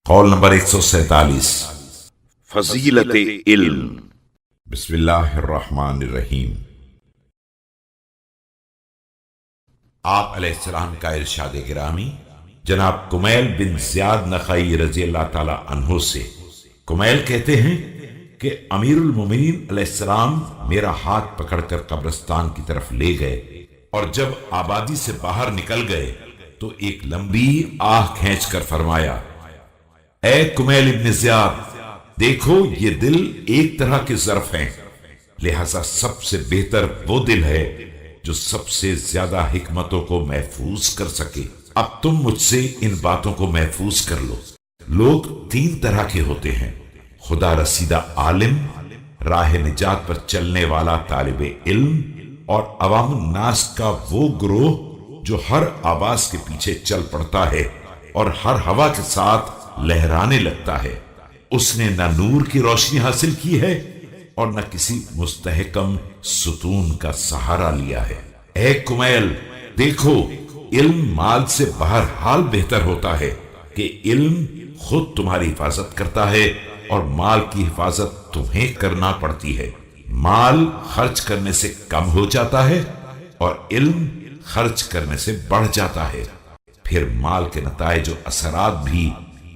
قول نمبر 147 فضیلت علم۔ بسم اللہ الرحمن الرحیم۔ آپ علیہ السلام کا ارشاد گرامی جناب کمیل بن زیاد نخعی رضی اللہ تعالی عنہ سے، کمیل کہتے ہیں کہ امیر المومنین علیہ السلام میرا ہاتھ پکڑ کر قبرستان کی طرف لے گئے، اور جب آبادی سے باہر نکل گئے تو ایک لمبی آہ کھینچ کر فرمایا، اے کمیل ابن زیاد، دیکھو یہ دل ایک طرح کے ظرف ہیں، لہذا سب سے بہتر وہ دل ہے جو سب سے زیادہ حکمتوں کو محفوظ کر سکے۔ اب تم مجھ سے ان باتوں کو محفوظ کر لو۔ لوگ تین طرح کے ہوتے ہیں: خدا رسیدہ عالم، راہ نجات پر چلنے والا طالب علم، اور عوام الناس کا وہ گروہ جو ہر آواز کے پیچھے چل پڑتا ہے اور ہر ہوا کے ساتھ لہرانے لگتا ہے۔ اس نے نہ نور کی روشنی حاصل کی ہے اور نہ کسی مستحکم ستون کا سہارا لیا ہے۔ اے کمیل، دیکھو علم مال سے بہرحال بہتر ہوتا ہے کہ علم خود تمہاری حفاظت کرتا ہے اور مال کی حفاظت تمہیں کرنا پڑتی ہے۔ مال خرچ کرنے سے کم ہو جاتا ہے اور علم خرچ کرنے سے بڑھ جاتا ہے، پھر مال کے نتائج و اثرات بھی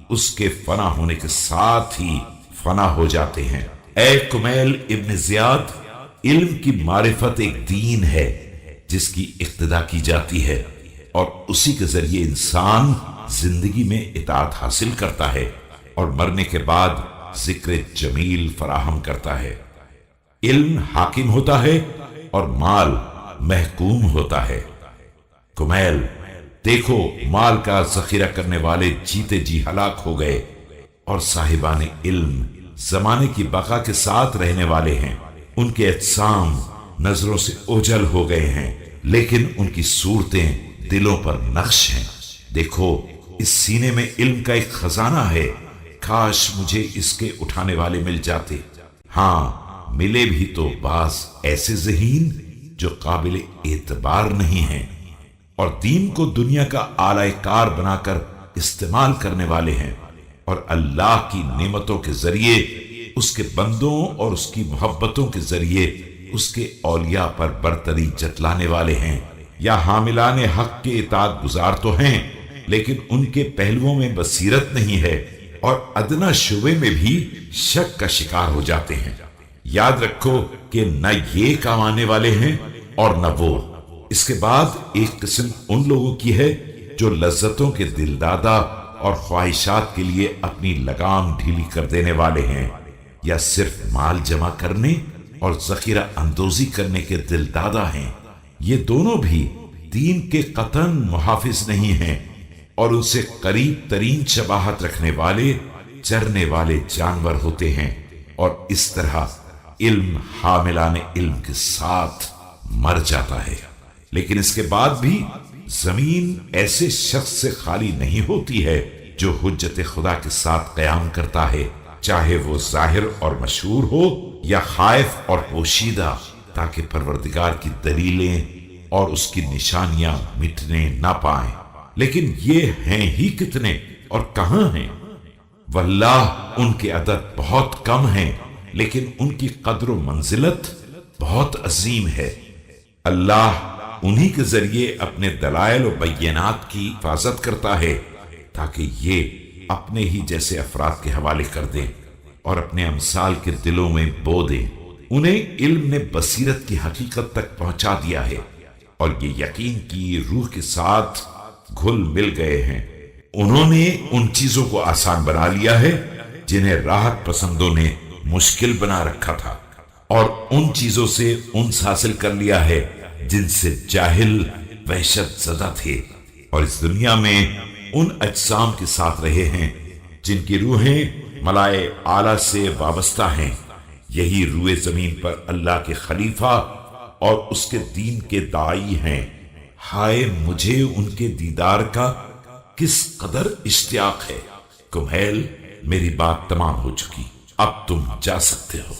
اس کے فنا ہونے کے ساتھ ہی فنا ہو جاتے ہیں۔ اے کمیل ابن زیاد، علم کی معرفت ایک دین ہے جس کی اقتدا کی جاتی ہے، اور اسی کے ذریعے انسان زندگی میں اطاعت حاصل کرتا ہے اور مرنے کے بعد ذکر جمیل فراہم کرتا ہے۔ علم حاکم ہوتا ہے اور مال محکوم ہوتا ہے۔ کمیل، دیکھو مال کا ذخیرہ کرنے والے جیتے جی ہلاک ہو گئے، اور صاحبان علم زمانے کی بقا کے ساتھ رہنے والے ہیں۔ ان کے اجسام نظروں سے اوجھل ہو گئے ہیں، لیکن ان کی صورتیں دلوں پر نقش ہیں۔ دیکھو اس سینے میں علم کا ایک خزانہ ہے، کاش مجھے اس کے اٹھانے والے مل جاتے۔ ہاں ملے بھی تو بعض ایسے ذہین جو قابل اعتبار نہیں ہیں اور دین کو دنیا کا آلہ کار بنا کر استعمال کرنے والے ہیں، اور اللہ کی نعمتوں کے ذریعے اس کے بندوں اور اس کی محبتوں کے ذریعے اس کے اولیاء پر برتری جتلانے والے ہیں۔ یا حاملان حق کے اطاعت گزار تو ہیں، لیکن ان کے پہلوؤں میں بصیرت نہیں ہے اور ادنا شعبے میں بھی شک کا شکار ہو جاتے ہیں۔ یاد رکھو کہ نہ یہ کام آنے والے ہیں اور نہ وہ۔ اس کے بعد ایک قسم ان لوگوں کی ہے جو لذتوں کے دلدادہ اور خواہشات کے لیے اپنی لگام ڈھیلی کر دینے والے ہیں، یا صرف مال جمع کرنے اور ذخیرہ اندوزی کرنے کے دلدادہ ہیں۔ یہ دونوں بھی دین کے قطعاً محافظ نہیں ہیں، اور ان سے قریب ترین شباہت رکھنے والے چرنے والے جانور ہوتے ہیں، اور اس طرح علم حاملان علم کے ساتھ مر جاتا ہے۔ لیکن اس کے بعد بھی زمین ایسے شخص سے خالی نہیں ہوتی ہے جو حجت خدا کے ساتھ قیام کرتا ہے، چاہے وہ ظاہر اور مشہور ہو یا خائف اور پوشیدہ، تاکہ پروردگار کی دلیلیں اور اس کی نشانیاں مٹنے نہ پائیں۔ لیکن یہ ہیں ہی کتنے اور کہاں ہیں؟ واللہ ان کے عدد بہت کم ہیں، لیکن ان کی قدر و منزلت بہت عظیم ہے۔ اللہ انہی کے ذریعے اپنے دلائل و بینات کی حفاظت کرتا ہے تاکہ یہ اپنے ہی جیسے افراد کے حوالے کر دیں اور اپنے امثال کے دلوں میں بو دیں۔ انہیں علم نے بصیرت کی حقیقت تک پہنچا دیا ہے، اور یہ یقین کی روح کے ساتھ گھل مل گئے ہیں۔ انہوں نے ان چیزوں کو آسان بنا لیا ہے جنہیں راحت پسندوں نے مشکل بنا رکھا تھا، اور ان چیزوں سے انس حاصل کر لیا ہے جن سے جاہل وحشت زدہ تھے، اور اس دنیا میں ان اجسام کے ساتھ رہے ہیں جن کی روحیں ملائے اعلیٰ سے وابستہ ہیں۔ یہی روئے زمین پر اللہ کے خلیفہ اور اس کے دین کے داعی ہیں۔ ہائے مجھے ان کے دیدار کا کس قدر اشتیاق ہے۔ کمیل، میری بات تمام ہو چکی، اب تم جا سکتے ہو۔